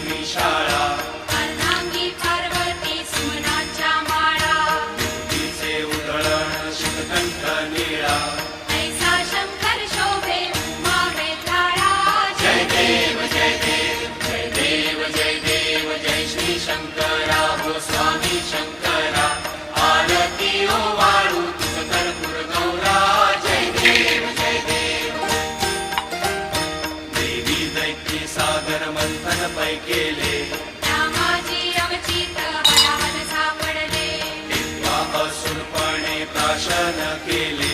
देवी शाळा अर्धांगी पार्वती सुमनाच्या माळा तिचे उधळण शिवकंठ निळा ऐसा शंकर शोभे उमावे थाळा जय देव जय देव जय देव जय देव जय श्री शंकरा हो स्वामी शंकरा आरती ओ वाळू तुझ कर्पूर गौरा जय देव जय देव देवी दैत्य सागर मंथन पै केले रामाजी अवचित वनावन सापडले तेव्हा असुरपणे प्राशन केले